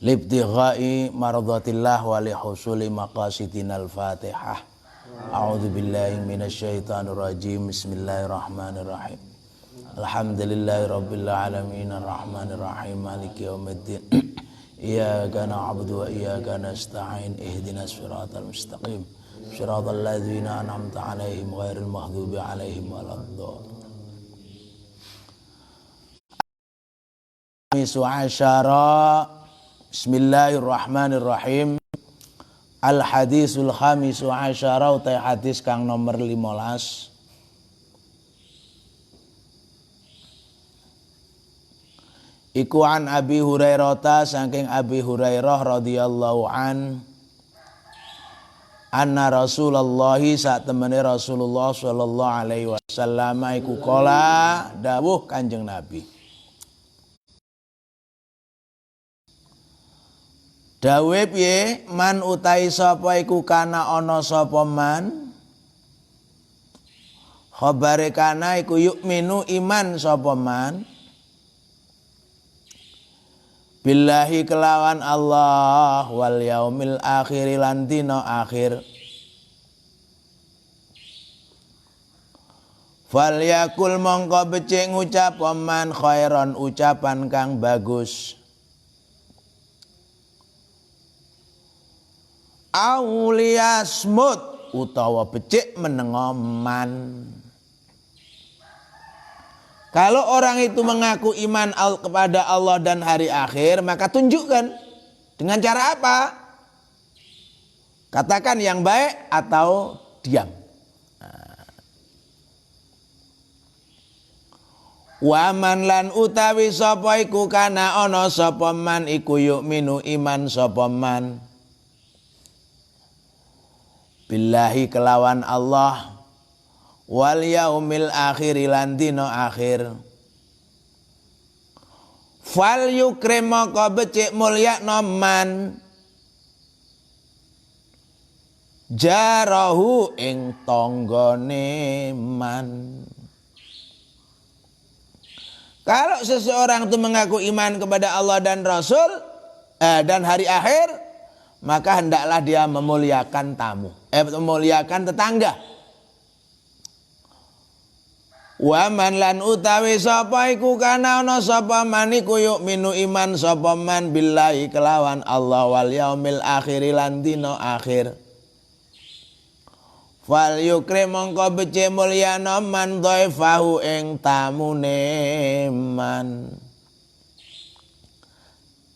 libtighai mardatillah wa lihusuli maqasidinal Fatihah. A'udzu billahi minasyaitonir rajim. Bismillahirrahmanirrahim. Alhamdulillahirabbil alamin arrahmanir rahim maliki yaumiddin. Iyyaka na'budu wa iyyaka nasta'in ihdinas siratal mustaqim. Shiratal ladzina an'amta 'alaihim ghairil maghdubi 'alaihim waladdallin. Asyara. Bismillahirrahmanirrahim. Al hadisul khamisu asyara utai hadis kang nomor 15. Iku an Abi Hurairah saking Abi Hurairah radhiyallahu anna Rasulullah sak temene Rasulullah sallallahu alaihi wasallam iku kala dawuh Kanjeng Nabi. Dawe piye man utai sapa iku kana ana sapa man khabare kana iku yu'minu iman sapa man billahi kelawan Allah wal yaumil akhir lan dina akhir fal yakul mongko becik ngucap man khairon ucapan kang bagus auliyasmut utawa becik menengo man. Kalau orang itu mengaku iman kepada Allah dan hari akhir, maka tunjukkan dengan cara apa? Katakan yang baik atau diam. Wa man lan utawi sapa iku kana ana sapa man iku yu'minu iman sapa man billahi kelawan Allah wal yaumil akhir lan dina akhir fal yukrima ka becik mulyakna man jarahu ing tanggane man. Kalau seseorang itu mengaku iman kepada Allah dan Rasul dan hari akhir, maka hendaklah dia memuliakan tamu, memuliakan tetangga. Wa man lan utawi sapa iku kana ana sapa man iku yu'minu iman sapa man billahi kelawan Allah wal yaumil akhir lan dina akhir. Fal yukrim mongko becik mulyana man dhaifahu ing tamune man.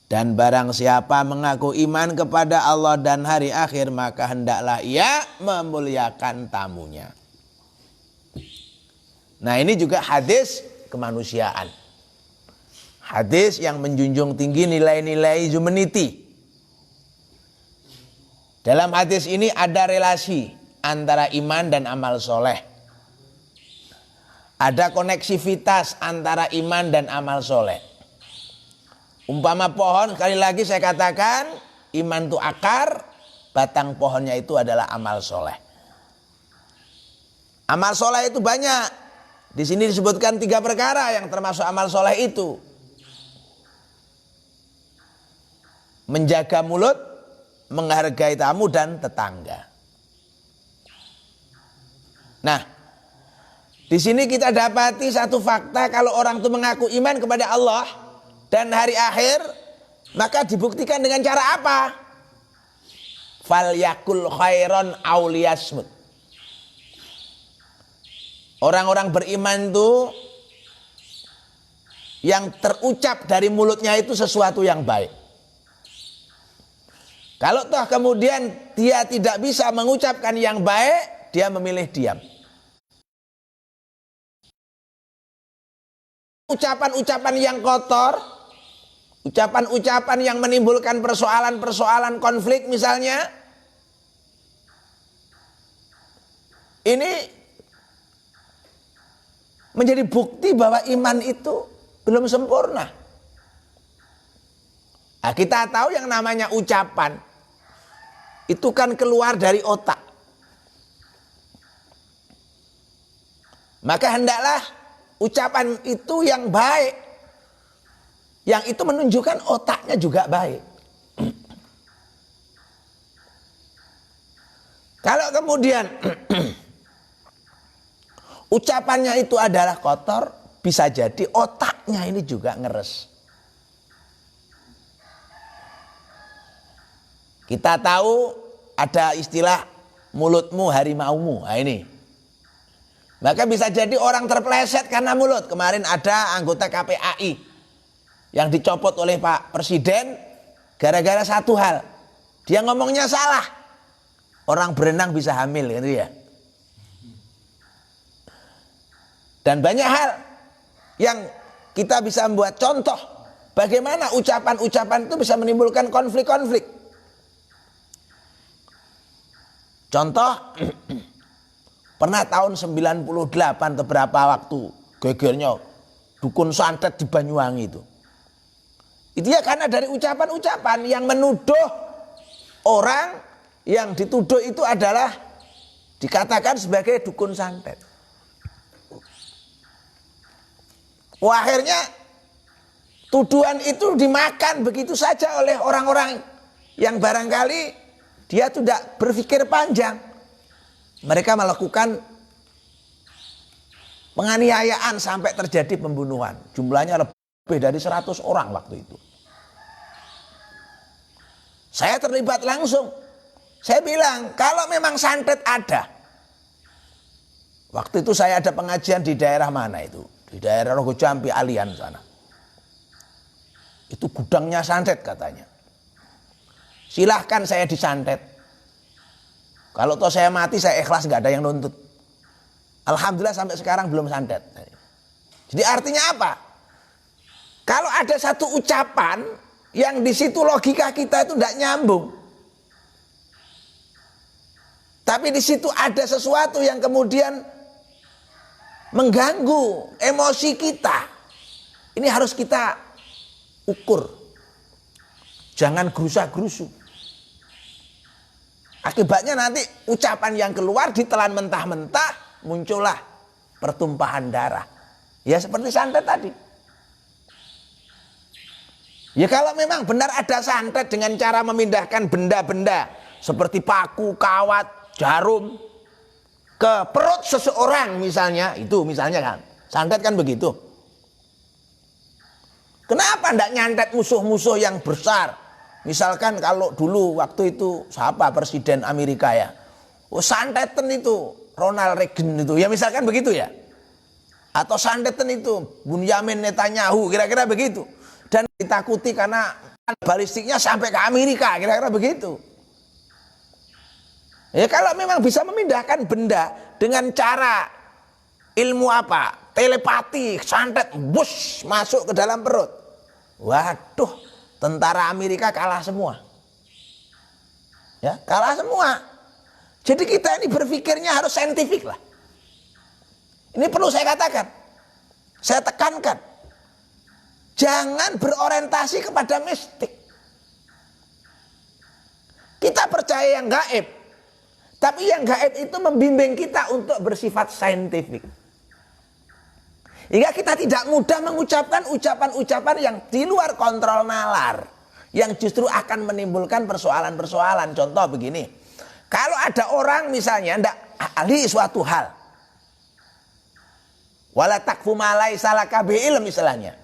Dan barang siapa mengaku iman kepada Allah dan hari akhir, maka hendaklah ia memuliakan tamunya. Nah, ini juga hadis kemanusiaan. Hadis yang menjunjung tinggi nilai-nilai humanity. Dalam hadis ini ada relasi antara iman dan amal soleh. Ada koneksivitas antara iman dan amal soleh. Umpama pohon, sekali lagi saya katakan, iman itu akar, batang pohonnya itu adalah amal soleh. Amal soleh itu banyak. Di sini disebutkan 3 perkara yang termasuk amal soleh itu. Menjaga mulut, menghargai tamu dan tetangga. Nah, di sini kita dapati satu fakta, kalau orang itu mengaku iman kepada Allah dan hari akhir, maka dibuktikan dengan cara apa? Fal yakul khairon auliyasmut. Orang-orang beriman itu yang terucap dari mulutnya itu sesuatu yang baik. Kalau toh kemudian dia tidak bisa mengucapkan yang baik, dia memilih diam. Ucapan-ucapan yang kotor, ucapan-ucapan yang menimbulkan persoalan-persoalan konflik misalnya, ini menjadi bukti bahwa iman itu belum sempurna. Nah, kita tahu yang namanya ucapan itu kan keluar dari otak. Maka hendaklah ucapan itu yang baik, yang itu menunjukkan otaknya juga baik. Kalau kemudian ucapannya itu adalah kotor, bisa jadi otaknya ini juga ngeres. Kita tahu ada istilah mulutmu harimaumu. Nah ini. Maka bisa jadi orang terpleset karena mulut. Kemarin ada anggota KPAI yang dicopot oleh Pak Presiden gara-gara satu hal. Dia ngomongnya salah. Orang berenang bisa hamil gitu ya. Dan banyak hal yang kita bisa membuat contoh bagaimana ucapan-ucapan itu bisa menimbulkan konflik-konflik. Contoh, pernah tahun 98 atau berapa waktu gegernya dukun santet di Banyuwangi itu. Itu ya karena dari ucapan-ucapan yang menuduh orang yang dituduh itu adalah dikatakan sebagai dukun santet. Wah, akhirnya tuduhan itu dimakan begitu saja oleh orang-orang yang barangkali dia tidak berpikir panjang. Mereka melakukan penganiayaan sampai terjadi pembunuhan. Jumlahnya lebih dari 100 orang waktu itu. Saya terlibat langsung. Saya bilang, kalau memang santet ada. Waktu itu saya ada pengajian di daerah mana itu? Di daerah Rogo Jampi Alian sana. Itu gudangnya santet katanya. Silahkan saya disantet. Kalau toh saya mati saya ikhlas, nggak ada yang nuntut. Alhamdulillah sampai sekarang belum santet. Jadi artinya apa? Kalau ada satu ucapan yang di situ logika kita itu tidak nyambung. Tapi di situ ada sesuatu yang kemudian mengganggu emosi kita. Ini harus kita ukur. Jangan gerusa-gerusu. Akibatnya nanti ucapan yang keluar ditelan mentah-mentah, muncullah pertumpahan darah. Ya seperti santet tadi. Ya kalau memang benar ada santet dengan cara memindahkan benda-benda seperti paku, kawat, jarum ke perut seseorang misalnya, itu misalnya kan. Santet kan begitu. Kenapa tidak nyantet musuh-musuh yang besar? Misalkan kalau dulu waktu itu siapa Presiden Amerika ya? Oh, santetan itu Ronald Reagan itu. Ya misalkan begitu ya. Atau santetan itu Bunyamin Netanyahu, kira-kira begitu. Dan ditakuti karena balistiknya sampai ke Amerika, kira-kira begitu. Ya kalau memang bisa memindahkan benda dengan cara ilmu apa? Telepati, santet, bus masuk ke dalam perut. Waduh, tentara Amerika kalah semua. Ya, kalah semua. Jadi kita ini berpikirnya harus saintifik lah. Ini perlu saya katakan. Saya tekankan. Jangan berorientasi kepada mistik. Kita percaya yang gaib. Tapi yang gaib itu membimbing kita untuk bersifat saintifik. Hingga kita tidak mudah mengucapkan ucapan-ucapan yang di luar kontrol nalar. Yang justru akan menimbulkan persoalan-persoalan. Contoh begini. Kalau ada orang misalnya tidak ahli suatu hal. Wala takfu ma laisa laka bihi ilm misalnya.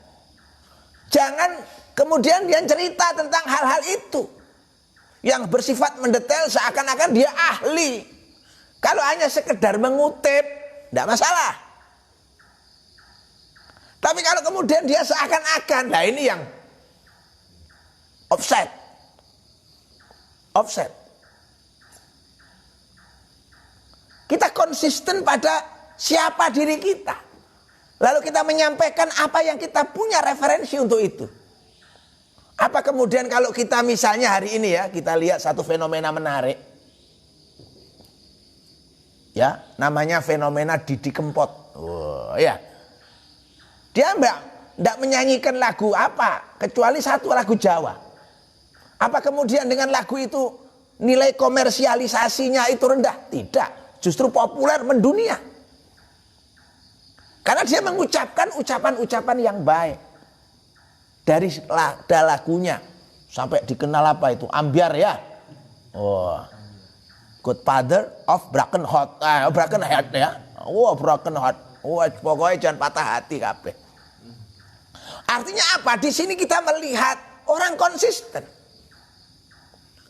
Jangan kemudian dia cerita tentang hal-hal itu. Yang bersifat mendetail seakan-akan dia ahli. Kalau hanya sekedar mengutip, tidak masalah. Tapi kalau kemudian dia seakan-akan, nah ini yang offset. Offset. Kita konsisten pada siapa diri kita. Lalu kita menyampaikan apa yang kita punya referensi untuk itu. Apa kemudian kalau kita misalnya hari ini ya, kita lihat satu fenomena menarik. Ya, namanya fenomena Didi Kempot. Oh, ya. Dia enggak menyanyikan lagu apa, kecuali satu lagu Jawa. Apa kemudian dengan lagu itu nilai komersialisasinya itu rendah? Tidak, justru populer mendunia. Karena dia mengucapkan ucapan-ucapan yang baik. Dari lagunya sampai dikenal apa itu ambiar ya. Oh. Godfather of broken heart. Broken heart ya. Broken heart. Pokoknya jangan patah hati kabeh. Artinya apa? Di sini kita melihat orang konsisten.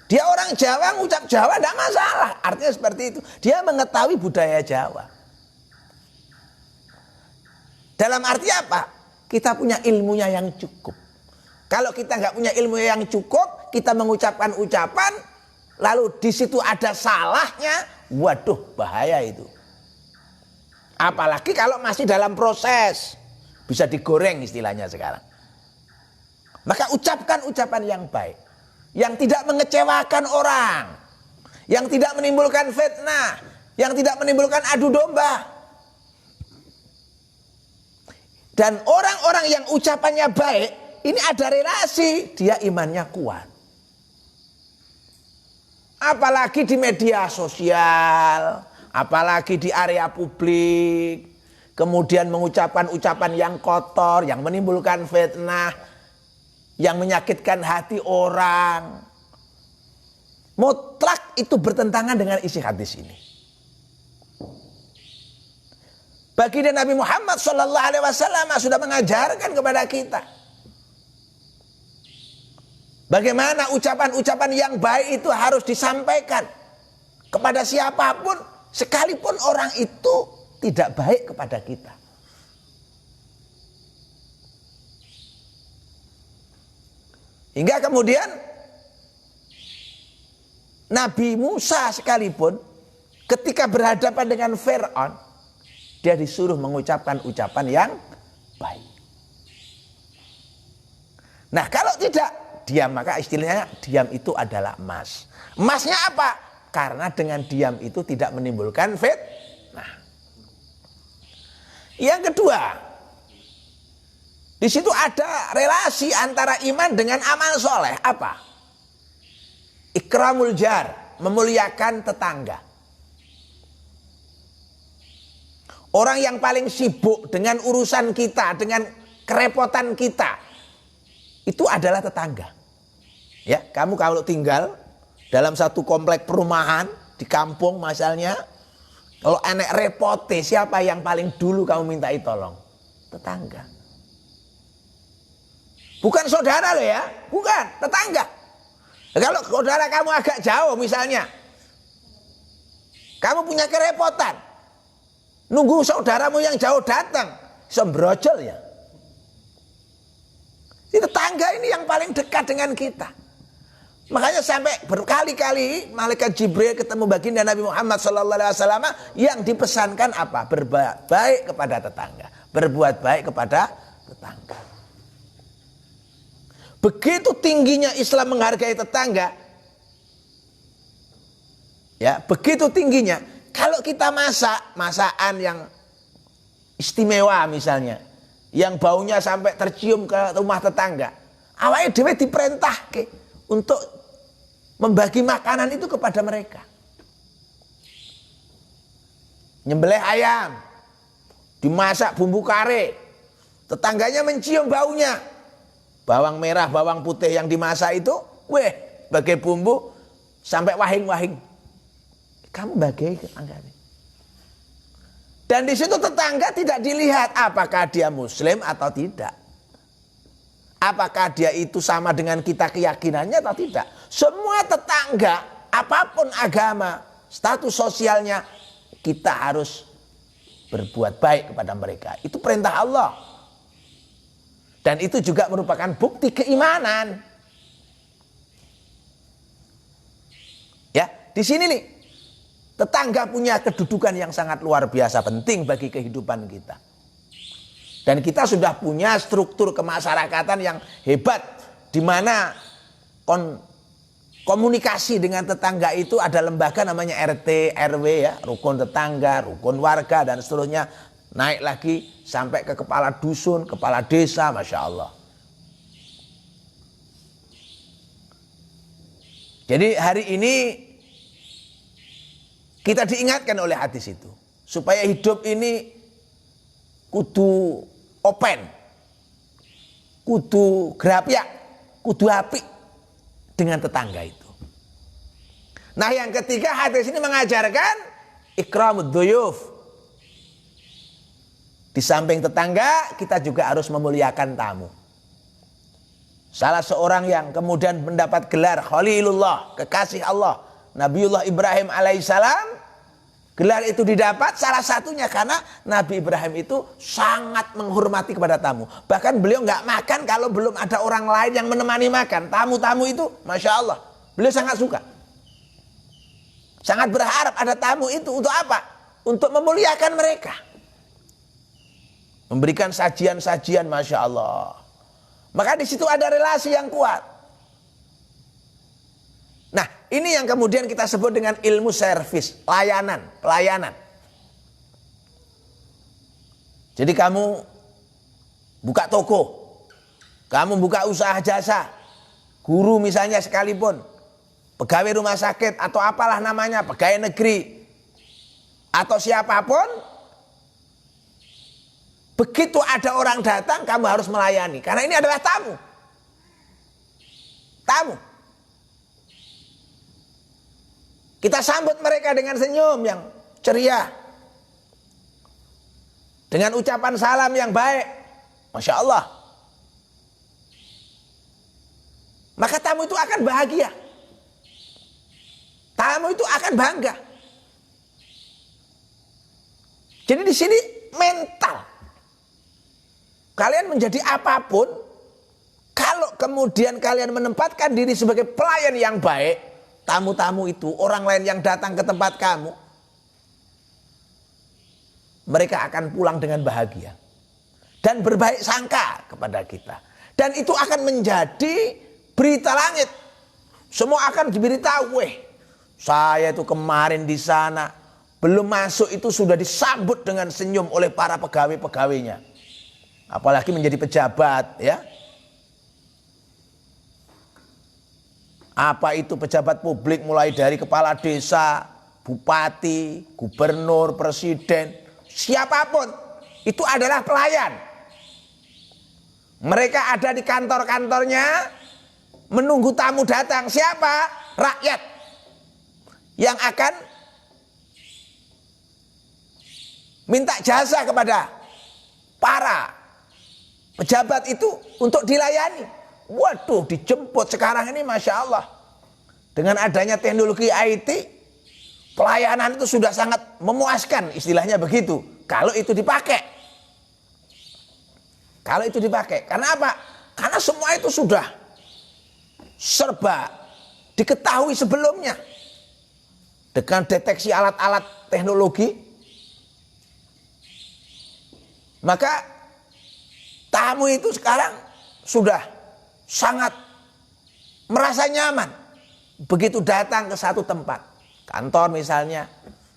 Dia orang Jawa, ngucap Jawa tidak masalah. Artinya seperti itu. Dia mengetahui budaya Jawa. Dalam arti apa? Kita punya ilmunya yang cukup. Kalau kita nggak punya ilmu yang cukup, kita mengucapkan ucapan, lalu di situ ada salahnya, waduh bahaya itu. Apalagi kalau masih dalam proses, bisa digoreng istilahnya sekarang. Maka ucapkan ucapan yang baik, yang tidak mengecewakan orang, yang tidak menimbulkan fitnah, yang tidak menimbulkan adu domba. Dan orang-orang yang ucapannya baik, ini ada relasi, dia imannya kuat. Apalagi di media sosial, apalagi di area publik, kemudian mengucapkan ucapan yang kotor, yang menimbulkan fitnah, yang menyakitkan hati orang. Mutlak itu bertentangan dengan isi hadis ini. Baginda Nabi Muhammad SAW sudah mengajarkan kepada kita bagaimana ucapan-ucapan yang baik itu harus disampaikan kepada siapapun, sekalipun orang itu tidak baik kepada kita. Hingga kemudian Nabi Musa sekalipun ketika berhadapan dengan Fir'aun, dia disuruh mengucapkan ucapan yang baik. Nah kalau tidak diam, maka istilahnya diam itu adalah emas. Emasnya apa? Karena dengan diam itu tidak menimbulkan fitnah. Yang kedua, di situ ada relasi antara iman dengan amal soleh. Apa? Ikramul jar, memuliakan tetangga. Orang yang paling sibuk dengan urusan kita, dengan kerepotan kita, itu adalah tetangga. Ya, kamu kalau tinggal dalam satu komplek perumahan di kampung misalnya, kalau enek repote, siapa yang paling dulu kamu mintai tolong? Tetangga. Bukan saudara loh ya, bukan, tetangga. Kalau saudara kamu agak jauh misalnya, kamu punya kerepotan, nunggu saudaramu yang jauh datang, sembrojol ya. Ini tetangga ini yang paling dekat dengan kita. Makanya sampai berkali-kali malaikat Jibril ketemu baginda Nabi Muhammad SAW yang dipesankan apa? Berbuat baik kepada tetangga, berbuat baik kepada tetangga. Begitu tingginya Islam menghargai tetangga, ya begitu tingginya. Kalau kita masak masakan yang istimewa misalnya, yang baunya sampai tercium ke rumah tetangga, awalnya dhewe diperintahke untuk membagi makanan itu kepada mereka. Nyembelih ayam, dimasak bumbu kare, tetangganya mencium baunya. Bawang merah, bawang putih yang dimasak itu, sebagai bumbu sampai wahing-wahing. Kamu bagi tetangga. Dan di situ tetangga tidak dilihat apakah dia muslim atau tidak. Apakah dia itu sama dengan kita keyakinannya atau tidak. Semua tetangga, apapun agama, status sosialnya, kita harus berbuat baik kepada mereka. Itu perintah Allah. Dan itu juga merupakan bukti keimanan. Ya, di sini nih, tetangga punya kedudukan yang sangat luar biasa penting bagi kehidupan kita. Dan kita sudah punya struktur kemasyarakatan yang hebat, di mana komunikasi dengan tetangga itu ada lembaga namanya RT, RW ya, rukun tetangga, rukun warga dan seterusnya. Naik lagi sampai ke kepala dusun, kepala desa, Masya Allah. Jadi hari ini kita diingatkan oleh hadis itu. Supaya hidup ini kudu open, kudu gerapyak, kudu apik dengan tetangga itu. Nah, yang ketiga, hadis ini mengajarkan ikramud duyuf. Di samping tetangga, kita juga harus memuliakan tamu. Salah seorang yang kemudian mendapat gelar Khalilullah, kekasih Allah, Nabiullah Ibrahim alaihissalam, gelar itu didapat salah satunya karena Nabi Ibrahim itu sangat menghormati kepada tamu. Bahkan beliau nggak makan kalau belum ada orang lain yang menemani makan. Tamu-tamu itu, Masya Allah, beliau sangat suka. Sangat berharap ada tamu itu untuk apa? Untuk memuliakan mereka. Memberikan sajian-sajian, Masya Allah. Maka di situ ada relasi yang kuat. Nah, ini yang kemudian kita sebut dengan ilmu servis, pelayanan. Jadi kamu buka toko, kamu buka usaha jasa, guru misalnya sekalipun, pegawai rumah sakit atau apalah namanya, pegawai negeri, atau siapapun, begitu ada orang datang, kamu harus melayani. Karena ini adalah tamu. Tamu. Kita sambut mereka dengan senyum yang ceria. Dengan ucapan salam yang baik. Masya Allah. Maka tamu itu akan bahagia. Tamu itu akan bangga. Jadi di sini mental. Kalian menjadi apapun, kalau kemudian kalian menempatkan diri sebagai pelayan yang baik, tamu-tamu itu, orang lain yang datang ke tempat kamu, mereka akan pulang dengan bahagia. Dan berbaik sangka kepada kita. Dan itu akan menjadi berita langit. Semua akan diberitahu, saya itu kemarin di sana, belum masuk itu sudah disambut dengan senyum oleh para pegawai-pegawainya. Apalagi menjadi pejabat, ya. Apa itu pejabat publik, mulai dari kepala desa, bupati, gubernur, presiden, siapapun itu adalah pelayan. Mereka ada di kantor-kantornya menunggu tamu datang. Siapa? Rakyat yang akan minta jasa kepada para pejabat itu untuk dilayani. Waduh, dijemput sekarang ini, Masya Allah. Dengan adanya teknologi IT, pelayanan itu sudah sangat memuaskan, istilahnya begitu. Kalau itu dipakai. Kalau itu dipakai. Karena apa? Karena semua itu sudah serba diketahui sebelumnya. Dengan deteksi alat-alat teknologi. Maka tamu itu sekarang sudah sangat merasa nyaman. Begitu datang ke satu tempat, kantor misalnya.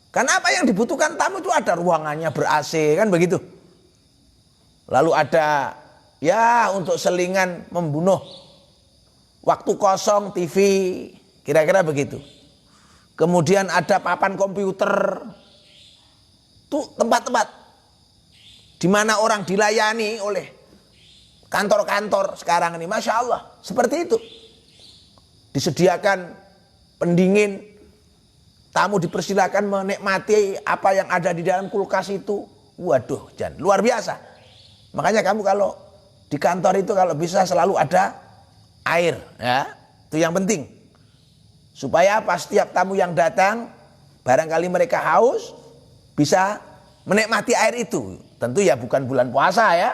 Karena apa yang dibutuhkan tamu itu ada ruangannya ber-AC, kan begitu. Lalu ada ya untuk selingan membunuh waktu kosong, TV, kira-kira begitu. Kemudian ada papan komputer. Itu tempat-tempat di mana orang dilayani oleh kantor-kantor sekarang ini, Masya Allah, seperti itu. Disediakan pendingin, tamu dipersilakan menikmati apa yang ada di dalam kulkas itu. Waduh, luar biasa. Makanya kamu kalau di kantor itu kalau bisa selalu ada air, ya, itu yang penting. Supaya apa? Setiap tamu yang datang, barangkali mereka haus, bisa menikmati air itu. Tentu ya bukan bulan puasa ya.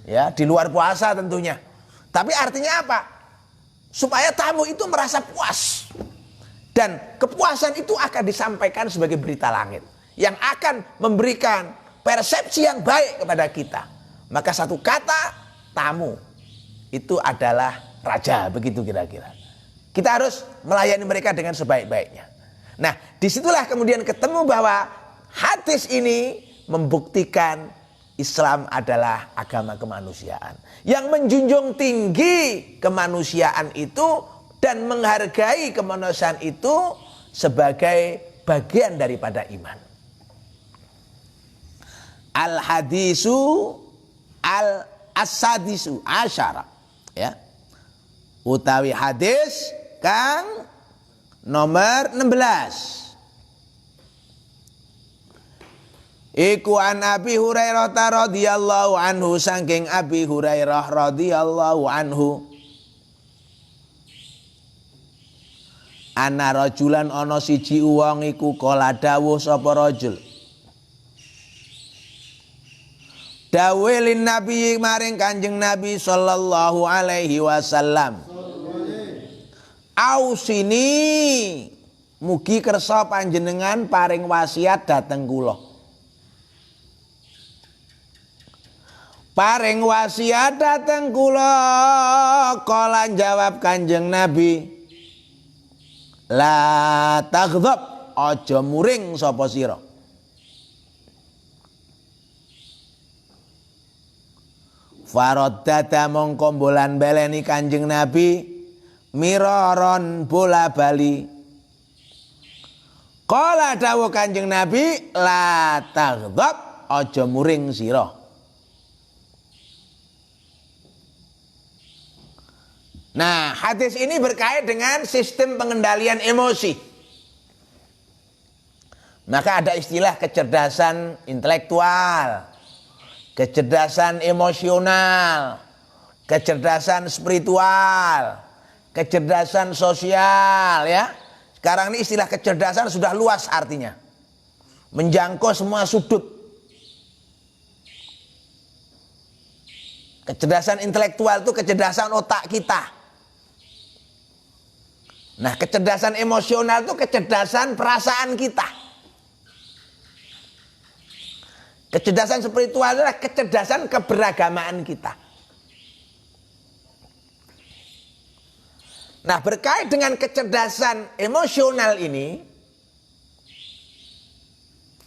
Ya, di luar puasa tentunya. Tapi artinya apa? Supaya tamu itu merasa puas. Dan kepuasan itu akan disampaikan sebagai berita langit. Yang akan memberikan persepsi yang baik kepada kita. Maka satu kata, tamu. Itu adalah raja, begitu kira-kira. Kita harus melayani mereka dengan sebaik-baiknya. Nah, disitulah kemudian ketemu bahwa hadis ini membuktikan Islam adalah agama kemanusiaan yang menjunjung tinggi kemanusiaan itu dan menghargai kemanusiaan itu sebagai bagian daripada iman. Al-hadisu al-asadisu asyara, ya. Utawi hadis kang nomor 16. Iku an Abi Hurairah radhiyallahu anhu, saking Abi Hurairah radhiyallahu anhu, ana rajulan ana siji wong iku kala dawuh sapa rajul, dawuh lin nabi maring Kanjeng Nabi sallallahu alaihi wasallam, ausini mugi kersa panjenengan paring wasiat dhateng kula. Paring wasiat dhateng kula. Kala jawab Kanjeng Nabi, la taghdab, aja muring sapa sira. Faraddada mongko bolan baleni Kanjeng Nabi miraron bola bali. Kala dawuh Kanjeng Nabi, la taghdab, aja muring sira. Nah, hadis ini berkait dengan sistem pengendalian emosi. Maka ada istilah kecerdasan intelektual, kecerdasan emosional, kecerdasan spiritual, kecerdasan sosial, ya. Sekarang ini istilah kecerdasan sudah luas artinya. Menjangkau semua sudut. Kecerdasan intelektual itu kecerdasan otak kita. Nah, kecerdasan emosional itu kecerdasan perasaan kita. Kecerdasan spiritual adalah kecerdasan keberagamaan kita. Nah, berkait dengan kecerdasan emosional ini,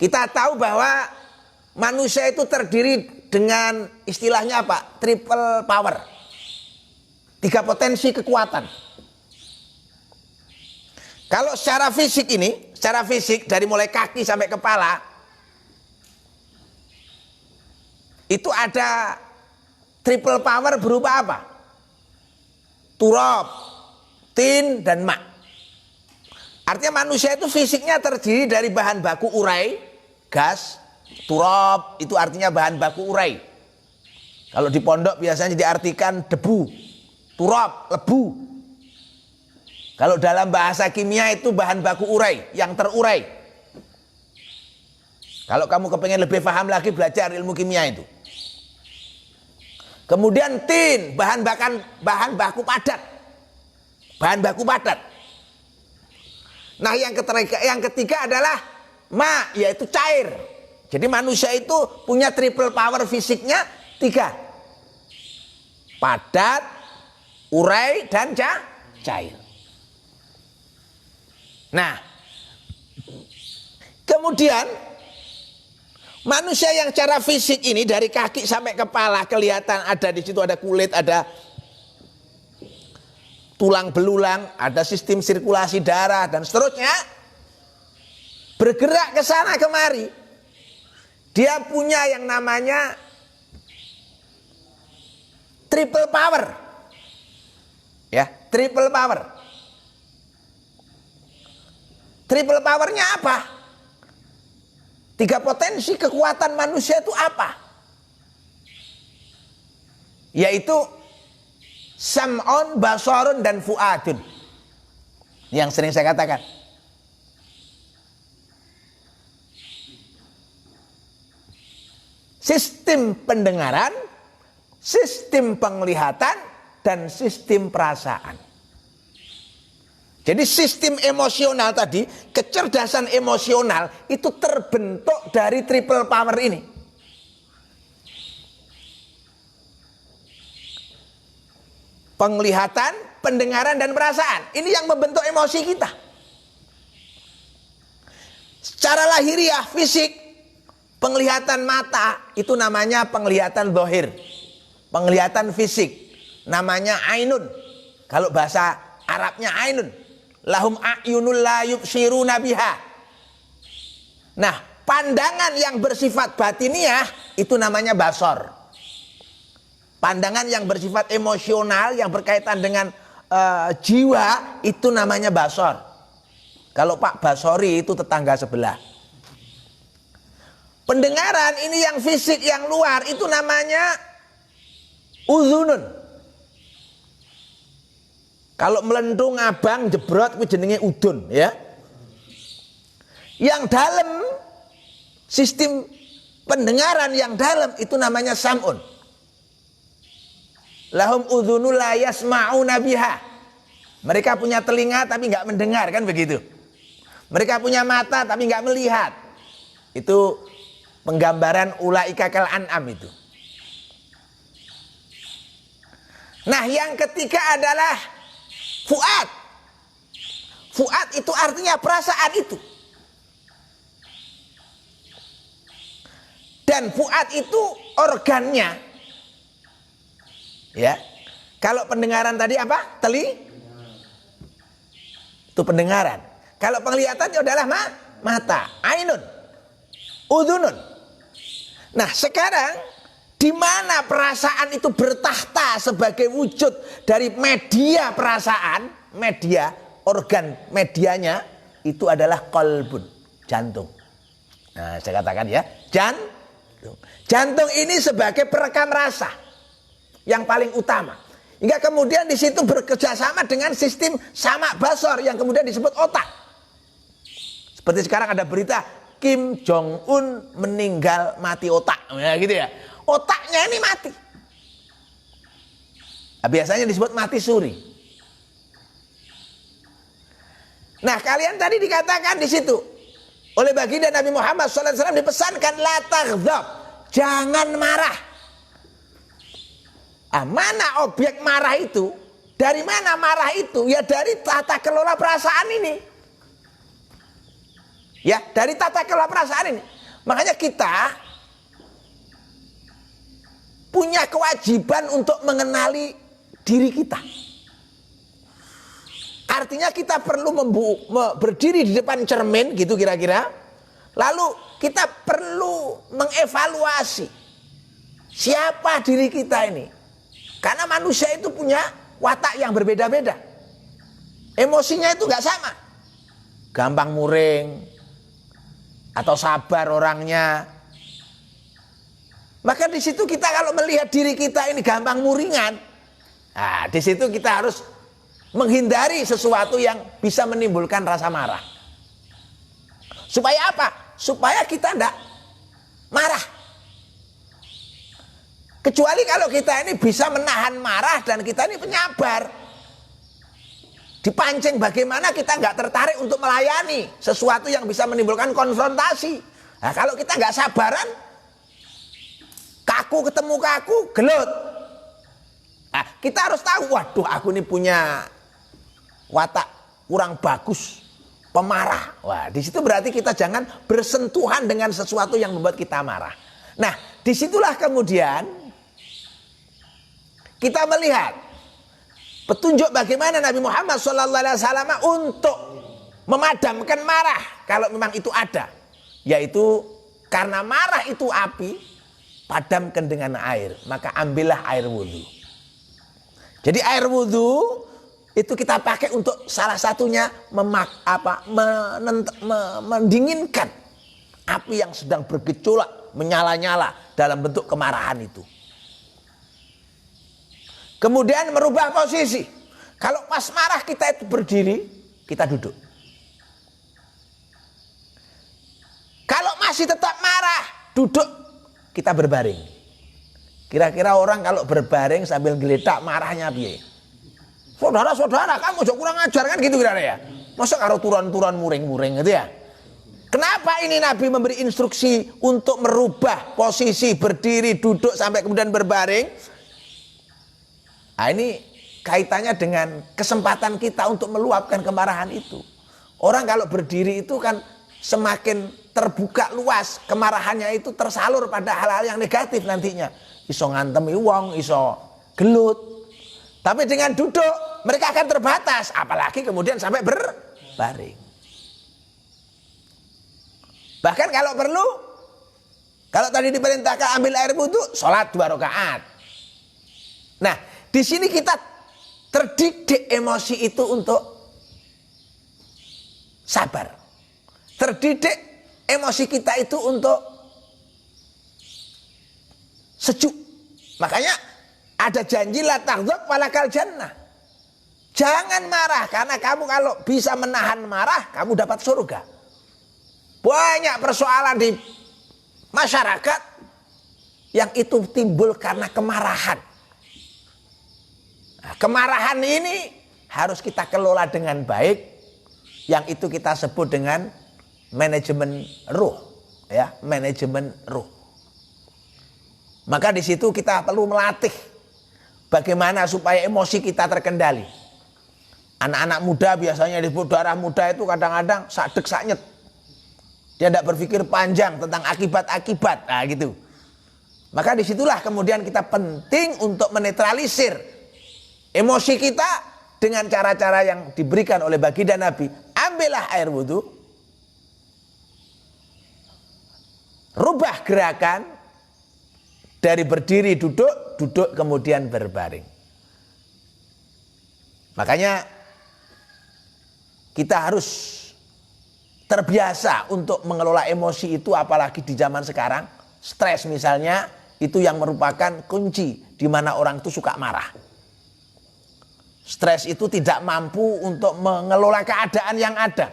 kita tahu bahwa manusia itu terdiri dengan istilahnya apa? Triple power. 3 potensi kekuatan. Kalau secara fisik ini, secara fisik dari mulai kaki sampai kepala, itu ada triple power berupa apa? Turab, tin, dan ma. Artinya manusia itu fisiknya terdiri dari bahan baku urai, gas, turab itu artinya bahan baku urai. Kalau di pondok biasanya diartikan debu, turab, lebu. Kalau dalam bahasa kimia itu bahan baku urai, yang terurai. Kalau kamu kepengen lebih paham lagi, belajar ilmu kimia itu. Kemudian tin, bahan baku padat. Bahan baku padat. Nah, yang ketiga adalah ma, yaitu cair. Jadi manusia itu punya triple power fisiknya 3. Padat, urai, dan cair. Nah, kemudian manusia yang secara fisik ini dari kaki sampai kepala kelihatan ada di situ, ada kulit, ada tulang belulang, ada sistem sirkulasi darah dan seterusnya. Bergerak ke sana kemari. Dia punya yang namanya triple power. Ya, triple power. Triple powernya apa? 3 potensi kekuatan manusia itu apa? Yaitu sam'un, basarun, dan fu'adun. Yang sering saya katakan. Sistem pendengaran, sistem penglihatan, dan sistem perasaan. Jadi sistem emosional tadi, kecerdasan emosional itu terbentuk dari triple power ini. Penglihatan, pendengaran, dan perasaan. Ini yang membentuk emosi kita. Secara lahiriah, fisik, penglihatan mata itu namanya penglihatan zahir. Penglihatan fisik namanya ainun. Kalau bahasa Arabnya ainun. Lahum a'yunul la yubsiruna biha. Nah, pandangan yang bersifat batiniah itu namanya basor. Pandangan yang bersifat emosional yang berkaitan dengan jiwa itu namanya basor. Kalau Pak Basori itu tetangga sebelah. Pendengaran ini yang fisik, yang luar itu namanya uzunun. Kalau melendung abang jebrot itu jenenge udun ya. Yang dalam sistem pendengaran yang dalam itu namanya sam'un. Lahum udhunu la yasma'una biha. Mereka punya telinga tapi nggak mendengar, kan begitu. Mereka punya mata tapi nggak melihat. Itu penggambaran ulaika kal an'am itu. Nah, yang ketiga adalah fuad. Fuad itu artinya perasaan itu. Dan fuad itu organnya. Ya. Kalau pendengaran tadi apa? Itu pendengaran. Kalau penglihatannya adalah mata, ainun, udhunun. Nah, sekarang di mana perasaan itu bertahta sebagai wujud dari media perasaan, media, organ medianya itu adalah qalbun, jantung. Nah, saya katakan ya, jantung. Jantung ini sebagai perekam rasa yang paling utama. Hingga kemudian di situ bekerjasama dengan sistem samak basor yang kemudian disebut otak. Seperti sekarang ada berita Kim Jong Un meninggal mati otak, ya gitu ya. Otaknya ini mati. Nah, biasanya disebut mati suri. Nah, kalian tadi dikatakan di situ oleh baginda Nabi Muhammad SAW dipesankan la taghdab, jangan marah. Mana objek marah itu? Dari mana marah itu? Ya dari tata kelola perasaan ini. Ya, dari tata kelola perasaan ini. Makanya kita punya kewajiban untuk mengenali diri kita. Artinya kita perlu berdiri di depan cermin gitu kira-kira. Lalu kita perlu mengevaluasi siapa diri kita ini. Karena manusia itu punya watak yang berbeda-beda. Emosinya itu gak sama. Gampang muring. Atau sabar orangnya. Maka di situ kita kalau melihat diri kita ini gampang muringan. Nah, di situ kita harus menghindari sesuatu yang bisa menimbulkan rasa marah. Supaya apa? Supaya kita tidak marah. Kecuali kalau kita ini bisa menahan marah dan kita ini penyabar. Dipancing bagaimana kita nggak tertarik untuk melayani sesuatu yang bisa menimbulkan konfrontasi. Nah, kalau kita nggak sabaran, kaku ketemu kaku, gelut. Nah, kita harus tahu, waduh aku ini punya watak kurang bagus, pemarah. Wah, di situ berarti kita jangan bersentuhan dengan sesuatu yang membuat kita marah. Nah, disitulah kemudian kita melihat petunjuk bagaimana Nabi Muhammad SAW untuk memadamkan marah kalau memang itu ada. Yaitu karena marah itu api, padamkan dengan air. Maka ambillah air wudhu. Jadi air wudhu itu kita pakai untuk salah satunya mendinginkan api yang sedang bergejolak, menyala-nyala dalam bentuk kemarahan itu. Kemudian merubah posisi. Kalau pas marah kita itu berdiri, kita duduk. Kalau masih tetap marah, duduk, kita berbaring. Kira-kira orang kalau berbaring sambil geledak marahnya piye? Saudara-saudara, kamu juga kurang ajar kan gitu kira-kira ya. Masa karo turun-turun muring-muring gitu ya. Kenapa ini Nabi memberi instruksi untuk merubah posisi berdiri, duduk sampai kemudian berbaring? Nah, ini kaitannya dengan kesempatan kita untuk meluapkan kemarahan itu. Orang kalau berdiri itu kan semakin terbuka luas, kemarahannya itu tersalur pada hal-hal yang negatif nantinya. Iso ngantemi wong, iso gelut. Tapi dengan duduk mereka akan terbatas, apalagi kemudian sampai berbaring. Bahkan kalau perlu, kalau tadi diperintahkan ambil air wudhu, sholat 2 rakaat. Nah, di sini kita terdidik emosi itu untuk sabar. Terdidik emosi kita itu untuk sejuk. Makanya ada janji la taghdab falakal jannah. Jangan marah, karena kamu kalau bisa menahan marah, kamu dapat surga. Banyak persoalan di masyarakat yang itu timbul karena kemarahan. Nah, kemarahan ini harus kita kelola dengan baik, yang itu kita sebut dengan manajemen ruh, ya, manajemen ruh. Maka di situ kita perlu melatih bagaimana supaya emosi kita terkendali. Anak-anak muda biasanya disebut darah muda itu kadang-kadang sadek saknyet. Dia tidak berpikir panjang tentang akibat-akibat, nah gitu. Maka disitulah kemudian kita penting untuk menetralisir emosi kita dengan cara-cara yang diberikan oleh baginda Nabi. Ambillah air wudhu, rubah gerakan dari berdiri duduk, duduk kemudian berbaring. Makanya kita harus terbiasa untuk mengelola emosi itu, apalagi di zaman sekarang. Stres misalnya, itu yang merupakan kunci di mana orang itu suka marah. Stres itu tidak mampu untuk mengelola keadaan yang ada.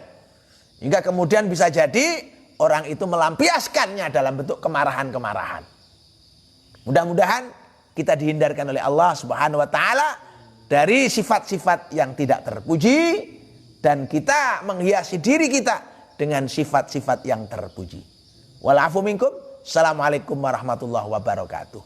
Hingga kemudian bisa jadi orang itu melampiaskannya dalam bentuk kemarahan-kemarahan. Mudah-mudahan kita dihindarkan oleh Allah Subhanahu wa taala dari sifat-sifat yang tidak terpuji, dan kita menghiasi diri kita dengan sifat-sifat yang terpuji. Wal afu minkum. Assalamualaikum warahmatullahi wabarakatuh.